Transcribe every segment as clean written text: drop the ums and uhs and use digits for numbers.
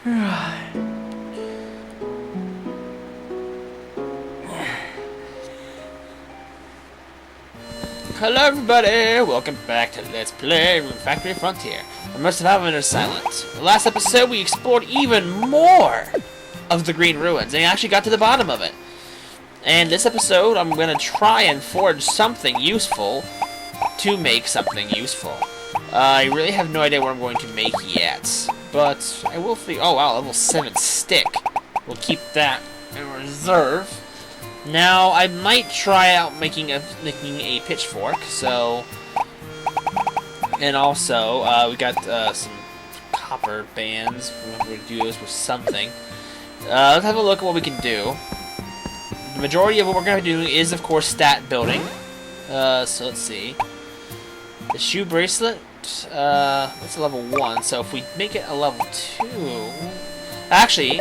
Hello everybody, welcome back to Let's Play Rune Factory Frontier. I must have been silent. The last episode we explored even more of the Green Ruins and actually got to the bottom of it. And this episode I'm going to try and forge something useful to make something useful. I really have no idea what I'm going to make yet, but I will figure. Oh wow, level 7 stick. We'll keep that in reserve. Now, I might try out making a pitchfork, so... And also, we got some copper bands. We're going to do those with something. Let's have a look at what we can do. The majority of what we're going to be doing is, of course, stat building. So let's see. The shoe bracelet, that's a level 1, so if we make it a level 2... Actually,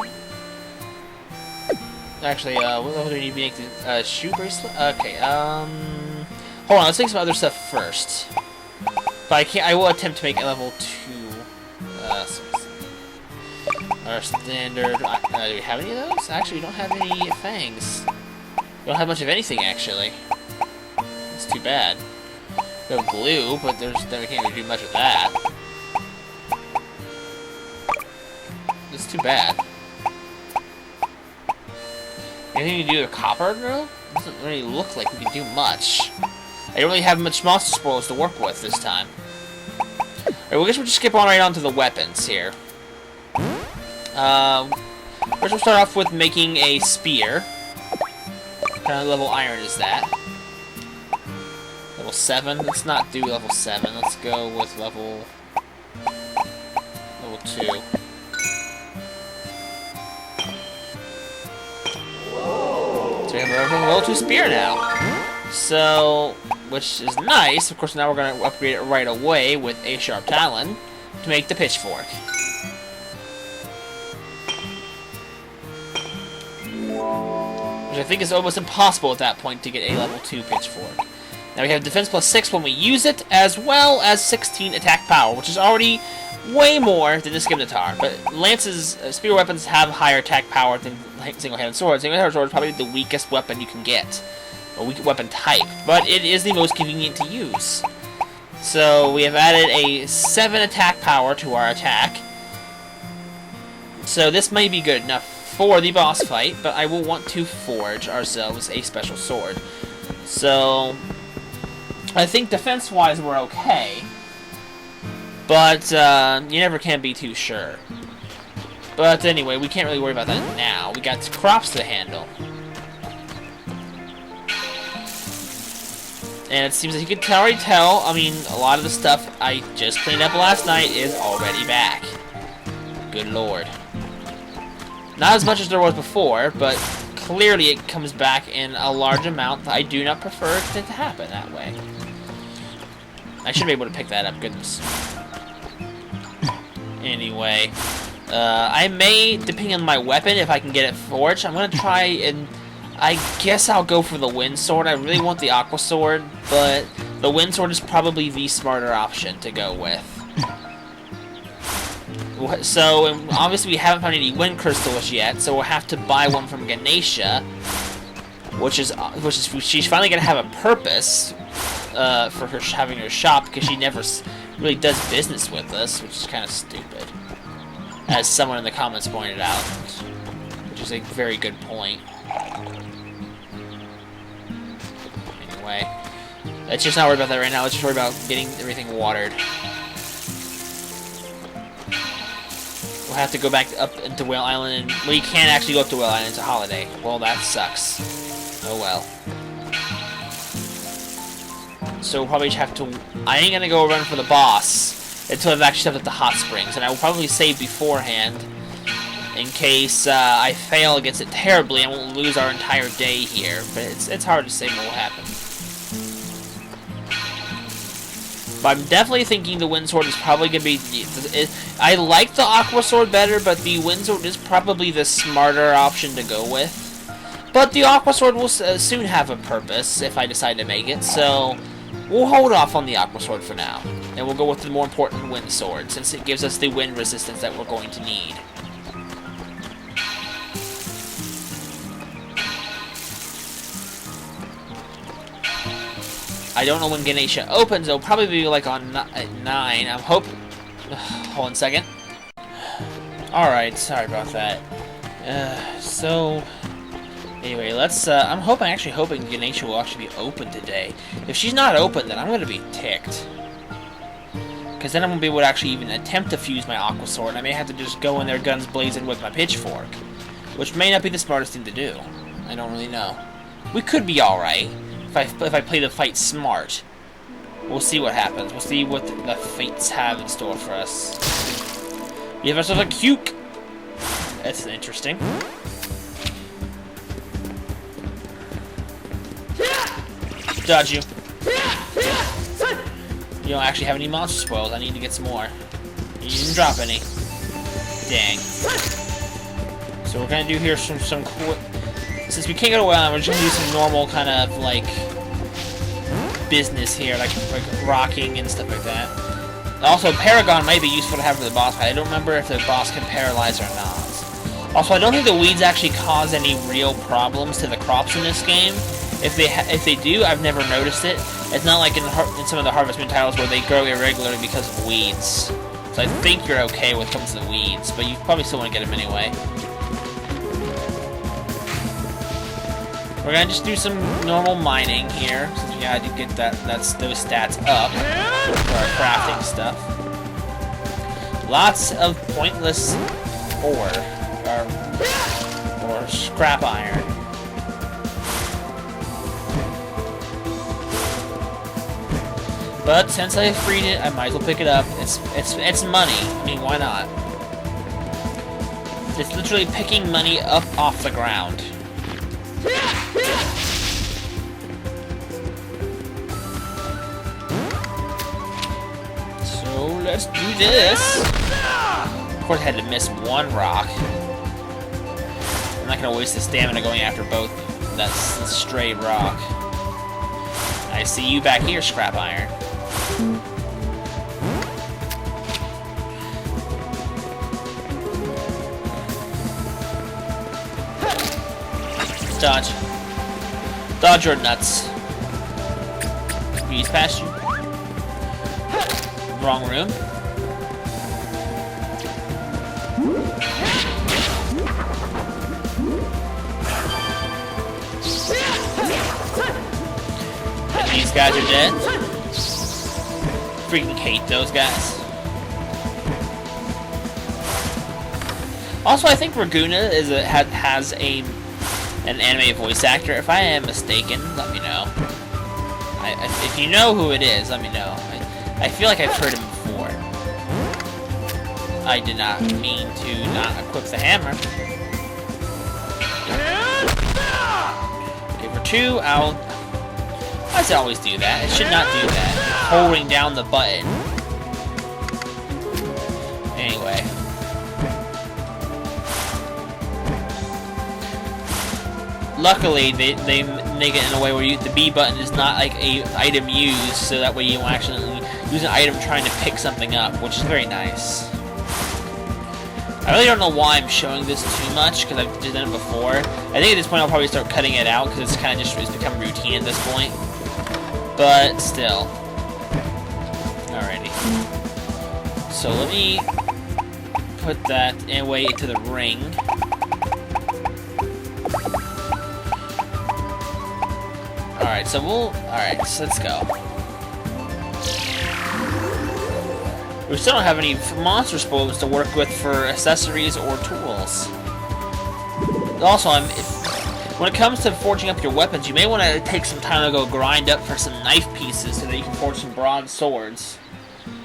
what level do we need to make the shoe bracelet? Okay, hold on, let's make some other stuff first. But I will attempt to make a level 2. Our standard. Do we have any of those? Actually, we don't have any fangs. We don't have much of anything, actually. It's too bad. We have glue, but we can't really do much of that. It's too bad. Anything to do with copper, though? Doesn't really look like we can do much. I don't really have much monster spoilers to work with this time. Alright, well, I guess we'll just skip on right on to the weapons here. First we'll start off with making a spear. What kind of level iron is that? Level 7? Let's not do level 7. Let's go with level 2. So we have a level 2 spear now. So, which is nice. Of course, now we're going to upgrade it right away with a sharp talon to make the pitchfork. Which I think is almost impossible at that point to get a level 2 pitchfork. Now we have defense plus 6 when we use it, as well as 16 attack power, which is already way more than the scimitar. But lances, spear weapons have higher attack power than single-handed swords. Single-handed sword is probably the weakest weapon you can get, or weak weapon type, but it is the most convenient to use. So we have added a 7 attack power to our attack. So this may be good enough for the boss fight, but I will want to forge ourselves a special sword. So I think defense-wise we're okay, but you never can be too sure. But anyway, we can't really worry about that now. We got crops to handle. And it seems that you can already tell, I mean, a lot of the stuff I just cleaned up last night is already back. Good lord. Not as much as there was before, but clearly it comes back in a large amount. I do not prefer it to happen that way. I should be able to pick that up, goodness. Anyway, I may, depending on my weapon, if I can get it forged, I'm going to try and... I guess I'll go for the wind sword. I really want the aqua sword, but the wind sword is probably the smarter option to go with. So, obviously we haven't found any wind crystals yet, so we'll have to buy one from Ganesha, which is she's finally gonna have a purpose for her having her shop, because she never really does business with us, which is kind of stupid, as someone in the comments pointed out, which is a very good point. Anyway, let's just not worry about that right now. Let's just worry about getting everything watered. We'll have to go back up into Whale Island, and we can't actually go up to Whale Island. It's a holiday. Well, that sucks. Oh well. So we'll probably have to... I ain't gonna go run for the boss until I've actually stepped up the hot springs, and I will probably save beforehand in case I fail against it terribly and won't lose our entire day here. But it's hard to say what will happen. But I'm definitely thinking the wind sword is probably going to be... I like the aqua sword better, but the wind sword is probably the smarter option to go with. But the aqua sword will soon have a purpose if I decide to make it, so we'll hold off on the aqua sword for now. And we'll go with the more important wind sword, since it gives us the wind resistance that we're going to need. I don't know when Ganesha opens. It'll probably be like on at 9. I'm hoping. Hold on a second. Alright, sorry about that. So anyway, let's I'm actually hoping Ganesha will actually be open today. If she's not open, then I'm gonna be ticked. Because then I won't be able to actually even attempt to fuse my Aqua Sword, and I may have to just go in there guns blazing with my Pitchfork. Which may not be the smartest thing to do. I don't really know. We could be alright if I play the fight smart. We'll see what happens. We'll see what the fates have in store for us. We have ourselves a Cuke! That's interesting. Dodge you. You don't actually have any monster spoils. I need to get some more. You didn't drop any. Dang. So we're gonna do here some cool. Since we can't go to Wayland, we're just gonna do some normal kind of like business here, like rocking and stuff like that. Also, Paragon might be useful to have for the boss fight. I don't remember if the boss can paralyze or not. Also, I don't think the weeds actually cause any real problems to the crops in this game. If they do, I've never noticed it. It's not like in some of the Harvest Moon titles where they grow irregularly because of weeds. So I think you're okay when it comes to the weeds, but you probably still want to get them anyway. We're gonna just do some normal mining here, since we gotta get those stats up for our crafting stuff. Lots of pointless ore or scrap iron. But since I freed it, I might as well pick it up. It's money. I mean, why not? It's literally picking money up off the ground. So let's do this. Of course, I had to miss one rock. I'm not gonna waste the stamina going after both. That's a stray rock. I see you back here, scrap iron. Dodge. Dodge your nuts. Squeeze past you. Wrong room. And these guys are dead. Freaking hate those guys. Also, I think Raguna has an anime voice actor. If I am mistaken, let me know. If you know who it is, let me know. I feel like I've heard him before. I did not mean to not equip the hammer. Okay, for 2, why does it always do that? It should not do that. Holding down the button. Anyway. Luckily, they make it in a way where the B button is not like a item used, so that way you won't actually use an item trying to pick something up, which is very nice. I really don't know why I'm showing this too much, because I've done it before. I think at this point I'll probably start cutting it out, because it's kind of it's become routine at this point. But still. Alrighty. So let me put that away into the ring. Alright, so so let's go. We still don't have any monster spoils to work with for accessories or tools. Also, when it comes to forging up your weapons, you may want to take some time to go grind up for some knife pieces so that you can forge some broadswords.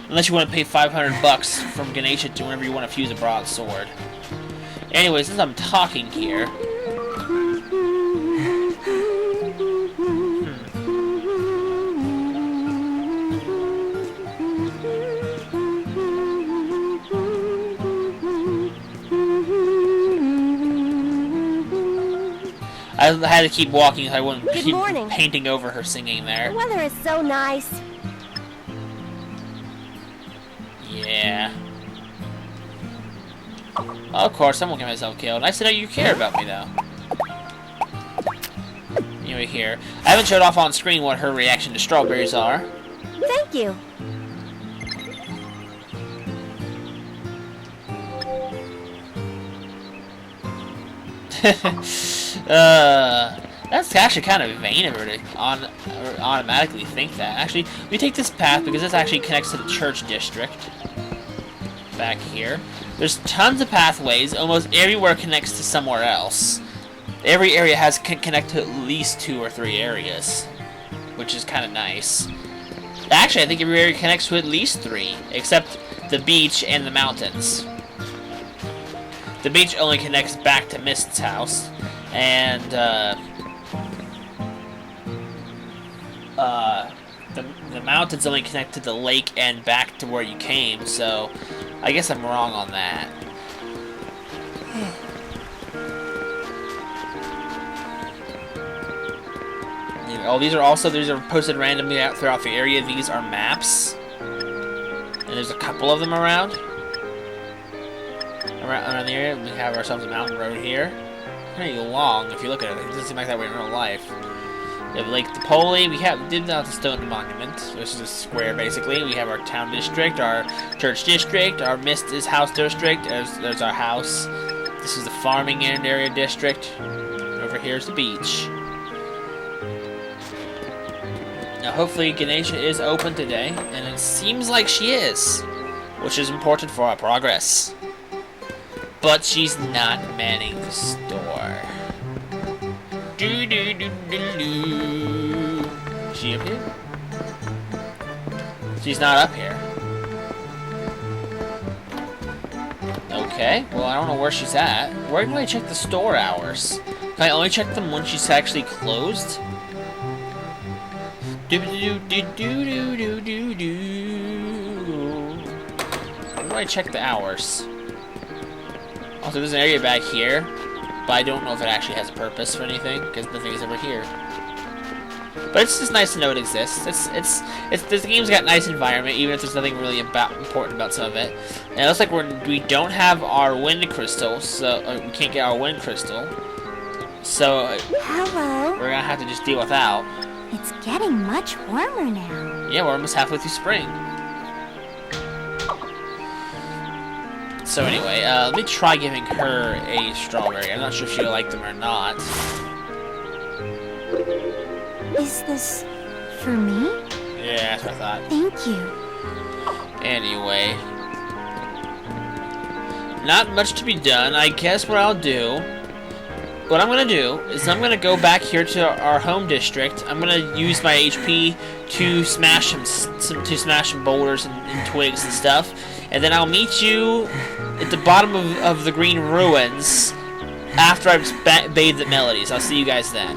Unless you want to pay 500 bucks from Ganesha to whenever you want to fuse a broadsword. Anyways, since I'm talking here... I had to keep walking so I wouldn't keep painting over her singing there. The weather is so nice. Yeah. Of course, I won't get myself killed. Nice to know you care about me, though. anyway here. I haven't showed off on screen what her reaction to strawberries are. Thank you. That's actually kind of vain of her to automatically think that. Actually, we take this path because this actually connects to the church district. Back here. There's tons of pathways. Almost everywhere connects to somewhere else. Every area can connect to at least 2 or 3 areas, which is kind of nice. Actually, I think every area connects to at least 3, except the beach and the mountains. The beach only connects back to Mist's house, and the mountains only connect to the lake and back to where you came. So, I guess I'm wrong on that. Oh, these are posted randomly out throughout the area. These are maps, and there's a couple of them around the area. We have ourselves a mountain road here. Pretty long if you look at it. It doesn't seem like that way in real life. We have Lake Napoli. We did not the stone monument, which is a square basically. We have our town district, our church district, our Mist's house district. There's our house. This is the farming area district. Over here is the beach. Now, hopefully, Ganesha is open today, and it seems like she is, which is important for our progress. But she's not manning the store. Is she up here? She's not up here. Okay, well, I don't know where she's at. Where do I check the store hours? Can I only check them when she's actually closed? Where do I check the hours? Also, there's an area back here, but I don't know if it actually has a purpose for anything, because nothing is ever here. But it's just nice to know it exists. This game's got a nice environment, even if there's nothing really important about some of it. And it looks like we don't have our wind crystal, so we can't get our wind crystal. So hello. We're gonna have to just deal without. It's getting much warmer now. Yeah, we're almost halfway through spring. So anyway, let me try giving her a strawberry. I'm not sure if she'll like them or not. Is this for me? Yeah, that's what I thought. Thank you. Anyway. Not much to be done. I guess what I'm gonna do is I'm gonna go back here to our home district. I'm gonna use my HP to smash some boulders and twigs and stuff, and then I'll meet you at the bottom of the green ruins after I've bathed the melodies. I'll see you guys then.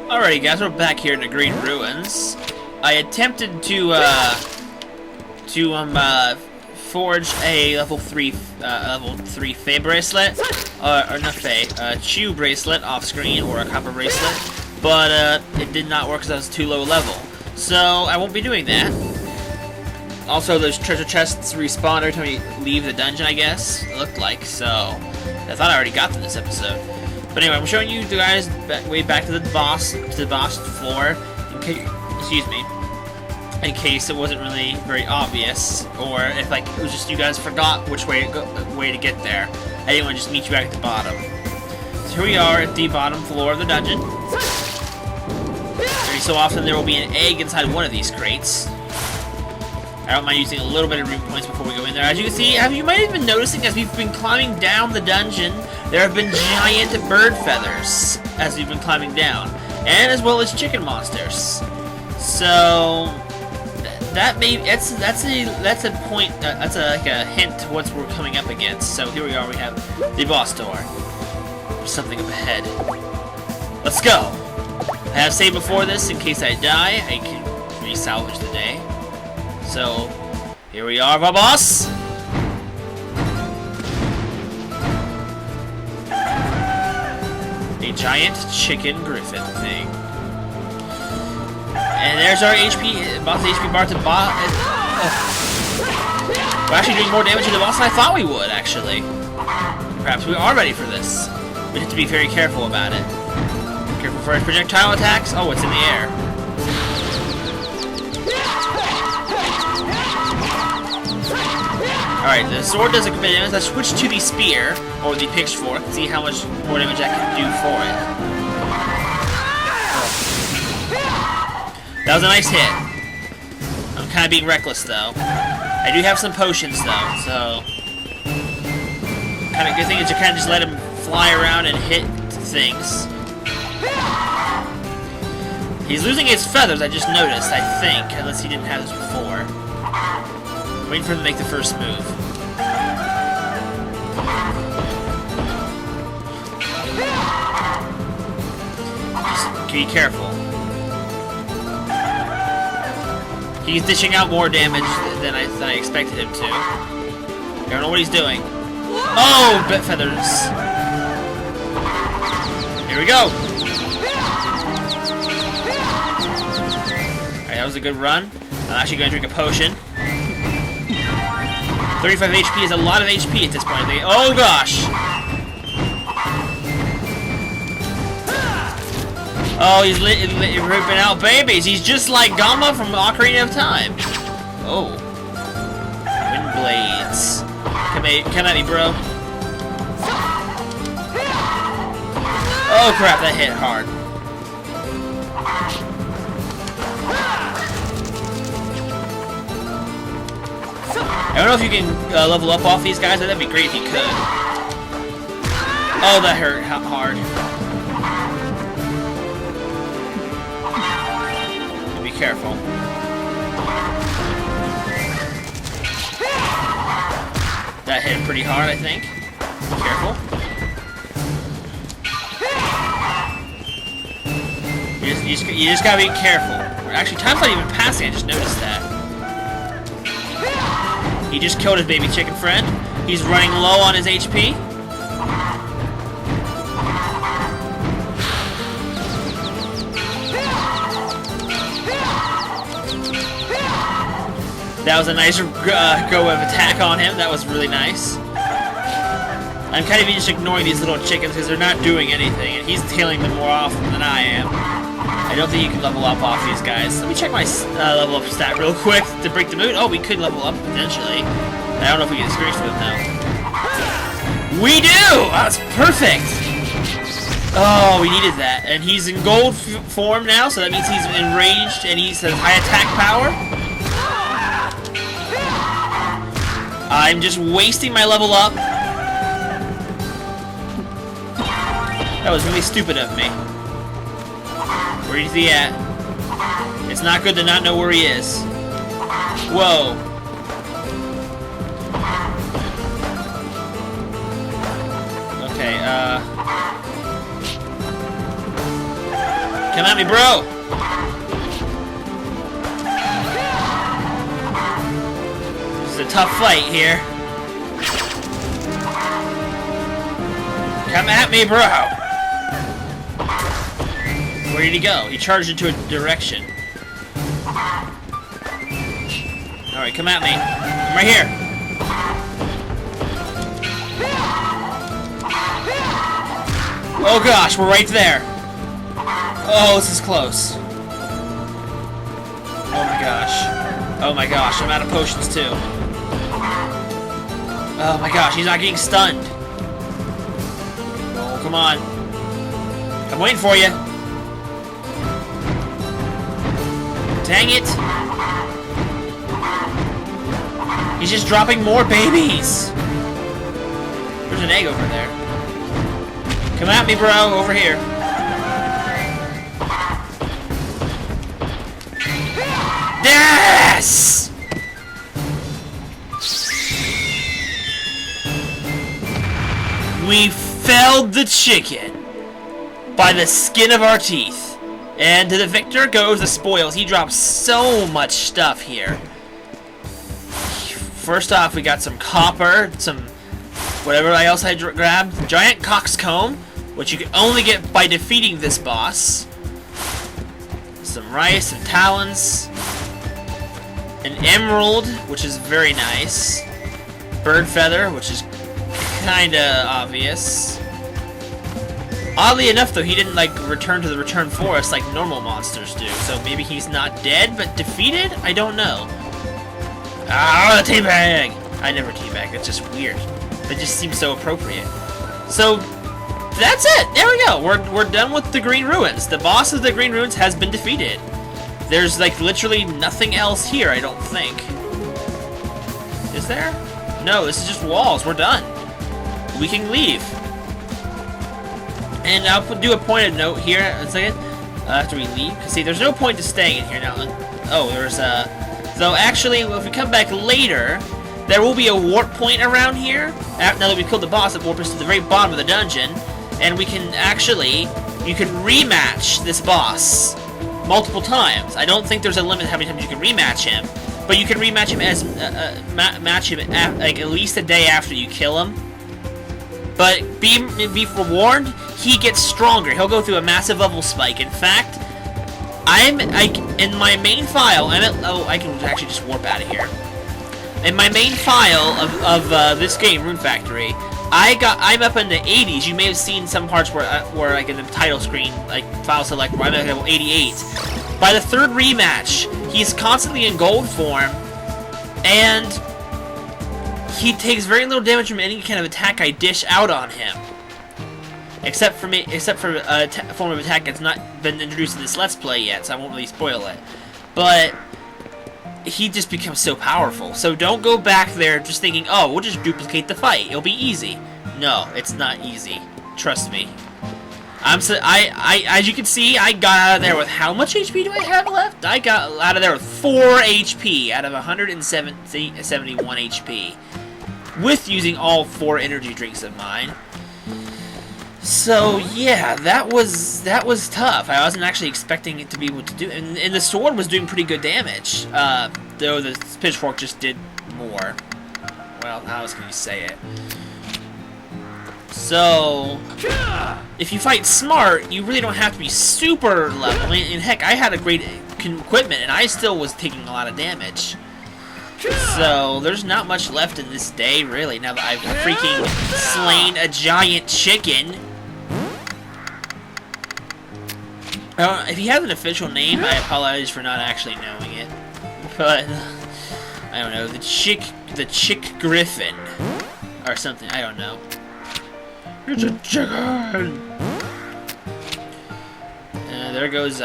Alrighty, guys, we're back here in the green ruins. I attempted to forge a level 3 Fey bracelet, or not Fey, Chew bracelet off screen, or a copper bracelet, but it did not work because I was too low level. So I won't be doing that. Also, those treasure chests respawn every time you leave the dungeon, I guess. It looked like, so I thought I already got them this episode. But anyway, I'm showing you guys way back to the boss floor. In case it wasn't really very obvious, or if like it was just you guys forgot which way to get there. I didn't want to just meet you back at the bottom. So here we are at the bottom floor of the dungeon. Every so often there will be an egg inside one of these crates. I don't mind using a little bit of rune points before we go in there. As you can see, you might have been noticing as we've been climbing down the dungeon, there have been giant bird feathers as we've been climbing down, and as well as chicken monsters. So that's a point. That's like a hint to what we're coming up against. So here we are. We have the boss door. There's something up ahead. Let's go. I have saved before this in case I die. I can re-salvage the day. So here we are, my boss. A giant chicken Gryphon thing. And there's our boss HP bar to boss. We're actually doing more damage to the boss than I thought we would, actually. Perhaps we are ready for this. We have to be very careful about it. Careful for his projectile attacks. Oh, it's in the air. Alright, the sword does a good bit of damage. Let's switch to the spear, or the pitchfork, and see how much more damage I can do for it. That was a nice hit. I'm kind of being reckless, though. I do have some potions, though, so... kind of good thing is you kind of just let him fly around and hit things. He's losing his feathers, I just noticed, I think, unless he didn't have this before. Waiting for him to make the first move. Just be careful. He's dishing out more damage than I expected him to. I don't know what he's doing. Oh, bit feathers. Here we go. Alright, that was a good run. I'm actually going to drink a potion. 35 HP is a lot of HP at this point. Oh gosh! Oh, he's ripping out babies. He's just like Gamma from Ocarina of Time. Oh. Wind blades. Come at me, bro. Oh crap, that hit hard. I don't know if you can level up off these guys, but that'd be great if you could. Oh, that hurt hard. Be careful. That hit pretty hard, I think. Be careful. You just gotta be careful. Actually, time's not even passing, I just noticed that. He just killed his baby chicken friend. He's running low on his HP. That was a nice go of attack on him. That was really nice. I'm kind of just ignoring these little chickens because they're not doing anything, and he's killing them more often than I am. I don't think you can level up off these guys. Let me check my level up stat real quick to break the mood. Oh, we could level up potentially. I don't know if we get experience with them though. We do! Oh, that's perfect! Oh, we needed that. And he's in gold form now, so that means he's enraged and he has high attack power. I'm just wasting my level up. That was really stupid of me. Where is he at? It's not good to not know where he is. Whoa. Okay, come at me, bro! This is a tough fight here. Come at me, bro! Where did he go? He charged into a direction. Alright, come at me. I'm right here. Oh gosh, we're right there. Oh, this is close. Oh my gosh. Oh my gosh, I'm out of potions too. Oh my gosh, he's not getting stunned. Oh, come on. I'm waiting for you. Dang it! He's just dropping more babies! There's an egg over there. Come at me, bro! Over here. Yes! We felled the chicken by the skin of our teeth. And to the victor goes the spoils. He drops so much stuff here. First off, we got some copper, some whatever else I grabbed. Giant coxcomb, which you can only get by defeating this boss. Some rice and talons. An emerald, which is very nice. Bird feather, which is kinda obvious. Oddly enough, though, he didn't, like, return to the return forest like normal monsters do. So maybe he's not dead, but defeated? I don't know. Ah, teabag! I never teabag. That's just weird. That just seems so appropriate. So, that's it! There we go! We're done with the Green Ruins. The boss of the Green Ruins has been defeated. There's, like, literally nothing else here, I don't think. Is there? No, this is just walls. We're done. We can leave. And I'll do a pointed note here in a second, after we leave. Because, see, there's no point to staying in here now. Oh, there's so, actually, if we come back later, there will be a warp point around here. Now that we've killed the boss, it warps us to the very bottom of the dungeon. And we can actually, you can rematch this boss multiple times. I don't think there's a limit to how many times you can rematch him. But you can rematch him as, match him like at least a day after you kill him. But be forewarned, he gets stronger. He'll go through a massive level spike. In fact, in my main file, I can actually just warp out of here. In my main file of this game, Rune Factory, I'm up in the 80s. You may have seen some parts where like in the title screen, like file select, where I'm at level 88. By the third rematch, he's constantly in gold form, and he takes very little damage from any kind of attack I dish out on him. Except for a form of attack that's not been introduced in this Let's Play yet, so I won't really spoil it. But he just becomes so powerful. So don't go back there just thinking, oh, we'll just duplicate the fight. It'll be easy. No, it's not easy. Trust me. As you can see, I got out of there with how much HP do I have left? I got out of there with 4 HP out of 171 HP. With using all 4 energy drinks of mine. So yeah, that was tough. I wasn't actually expecting it to be able to do, and the sword was doing pretty good damage. Though the pitchfork just did more. Well, how else can you say it? So, if you fight smart, you really don't have to be super level. I mean, and heck, I had a great equipment, and I still was taking a lot of damage. So, there's not much left in this day, really, now that I've freaking slain a giant chicken. If he has an official name, I apologize for not actually knowing it. But, I don't know, the chick Gryphon. Or something, I don't know. It's a chicken! There goes,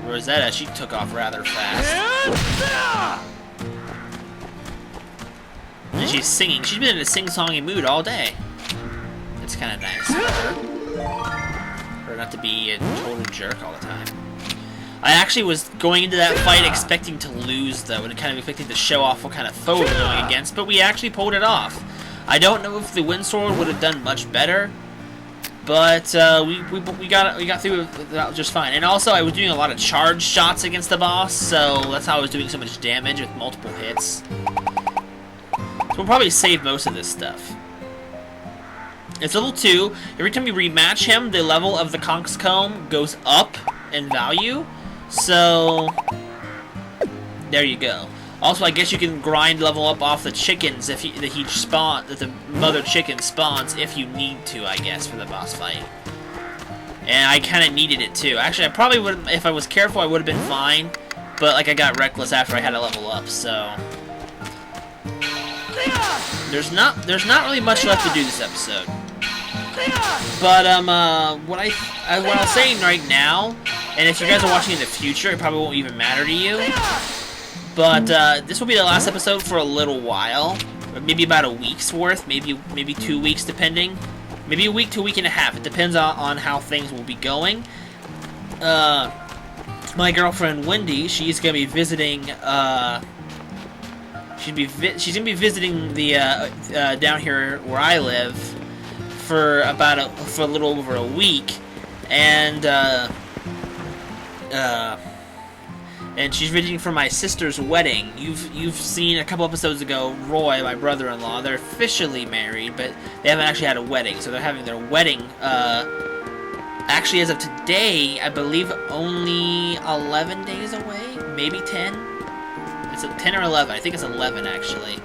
Rosetta. She took off rather fast. And she's singing. She's been in a sing-songy mood all day. It's kind of nice for her not to be a total jerk all the time. I actually was going into that fight expecting to lose, though, and kind of expecting to show off what kind of foe we're going against, but we actually pulled it off. I don't know if the wind sword would have done much better, but we got through it just fine. And also, I was doing a lot of charge shots against the boss, so that's how I was doing so much damage with multiple hits. So we'll probably save most of this stuff. It's level 2. Every time you rematch him, the level of the Conch's Comb goes up in value. So, there you go. Also, I guess you can grind level up off the chickens if that the mother chicken spawns if you need to, I guess, for the boss fight. And I kind of needed it too. Actually, I probably would, if I was careful, I would have been fine. But like, I got reckless after I had to level up, so there's not really much left to do this episode. But what I was saying right now, and if you guys are watching in the future, it probably won't even matter to you. But this will be the last episode for a little while, maybe about a week's worth, maybe 2 weeks, depending. Maybe a week to a week and a half. It depends on how things will be going. My girlfriend Wendy, she's gonna be visiting. She's gonna be visiting the down here where I live for a little over a week, and she's visiting for my sister's wedding. You've seen a couple episodes ago, Roy, my brother-in-law. They're officially married, but they haven't actually had a wedding. So they're having their wedding. Actually, as of today, I believe only 11 days away, maybe 10. It's 10 or 11. I think it's 11 actually.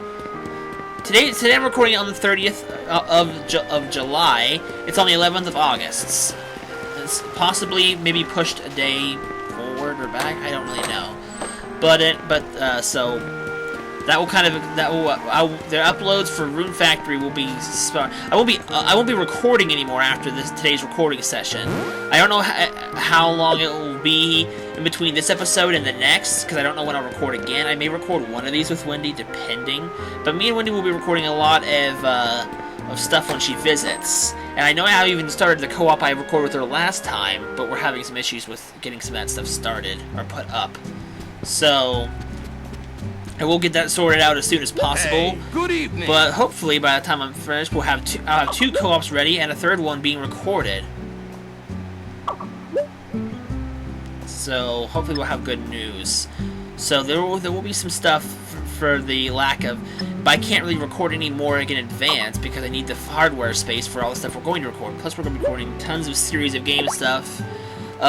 today I'm recording it on the 30th of July. It's on the 11th of August. It's possibly maybe pushed a day forward or back. I don't really know. So that will kind of their uploads for Rune Factory will be. I won't be recording anymore after today's recording session. I don't know how long it will be in between this episode and the next, because I don't know when I'll record again. I may record one of these with Wendy, depending. But me and Wendy will be recording a lot of stuff when she visits. And I know I haven't even started the co-op I recorded with her last time, but we're having some issues with getting some of that stuff started or put up. So I will get that sorted out as soon as possible. Hey, good evening. But hopefully by the time I'm finished, I'll have two co-ops ready and a third one being recorded. So hopefully we'll have good news. So there will be some stuff for the lack of. But I can't really record any more in advance because I need the hardware space for all the stuff we're going to record. Plus we're going to be recording tons of series of game stuff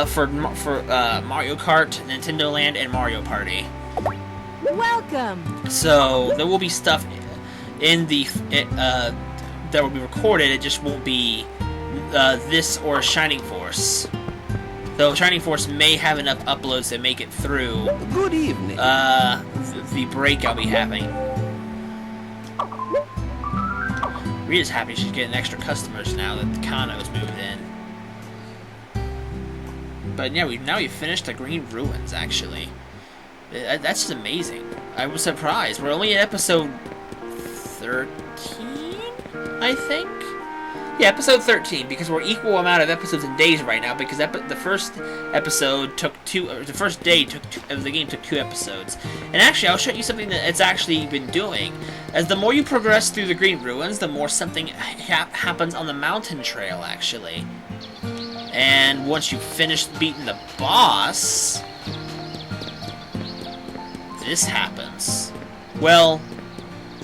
for Mario Kart, Nintendo Land, and Mario Party. Welcome! So there will be stuff in that will be recorded. It just won't be this or Shining Force. Though Shining Force may have enough uploads to make it through. Good evening. The break I'll be having. Rita's happy she's getting extra customers now that Kano's moved in. But yeah, now we've finished the Green Ruins, actually. That's just amazing. I was surprised. We're only at episode 13, I think? Yeah, episode 13, because we're equal amount of episodes in days right now, because the first episode took the first day of the game took 2 episodes. And actually, I'll show you something that it's actually been doing. As the more you progress through the Green Ruins, the more something happens on the mountain trail, actually. And once you finish beating the boss, this happens. Well,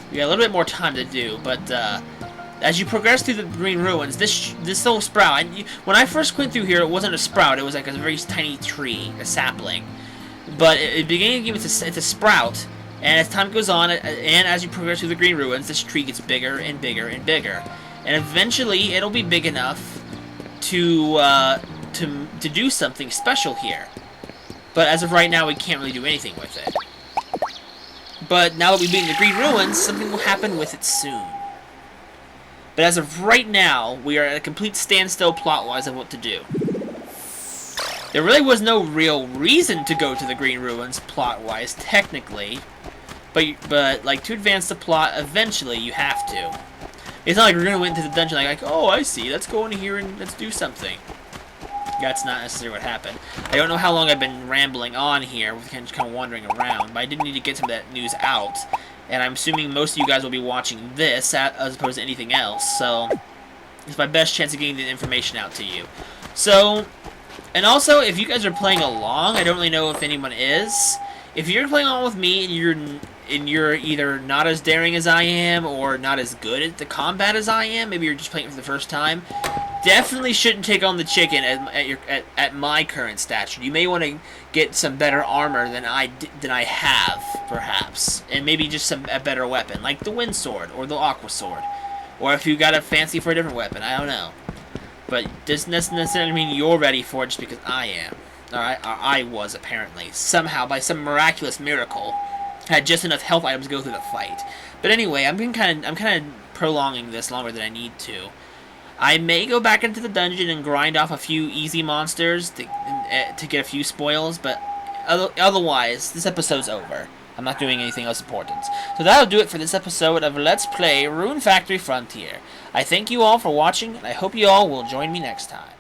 we got a little bit more time to do, but as you progress through the Green Ruins, this little sprout. When I first went through here, it wasn't a sprout. It was like a very tiny tree, a sapling. But at the beginning of the game, it's a sprout. And as time goes on, and as you progress through the Green Ruins, this tree gets bigger and bigger and bigger. And eventually, it'll be big enough to do something special here. But as of right now, we can't really do anything with it. But now that we've been in the Green Ruins, something will happen with it soon. But as of right now, we are at a complete standstill plot-wise of what to do. There really was no real reason to go to the Green Ruins plot-wise, technically. But like, to advance the plot, eventually you have to. It's not like we're going to go into the dungeon like, oh, I see, let's go in here and let's do something. That's not necessarily what happened. I don't know how long I've been rambling on here, kind of wandering around, but I did need to get some of that news out. And I'm assuming most of you guys will be watching this as opposed to anything else, so it's my best chance of getting the information out to you. So, and also, if you guys are playing along, I don't really know if anyone is. If you're playing along with me and you're either not as daring as I am or not as good at the combat as I am, maybe you're just playing it for the first time, definitely shouldn't take on the chicken at my current stature. You may want to get some better armor than I have, perhaps, and maybe just a better weapon, like the wind sword or the aqua sword, or if you got a fancy for a different weapon, I don't know. But doesn't necessarily mean you're ready for it just because I am. Alright, I was apparently somehow by some miraculous miracle had just enough health items to go through the fight. But anyway, I'm kind of prolonging this longer than I need to. I may go back into the dungeon and grind off a few easy monsters to get a few spoils, but otherwise, this episode's over. I'm not doing anything else important. So that'll do it for this episode of Let's Play Rune Factory Frontier. I thank you all for watching, and I hope you all will join me next time.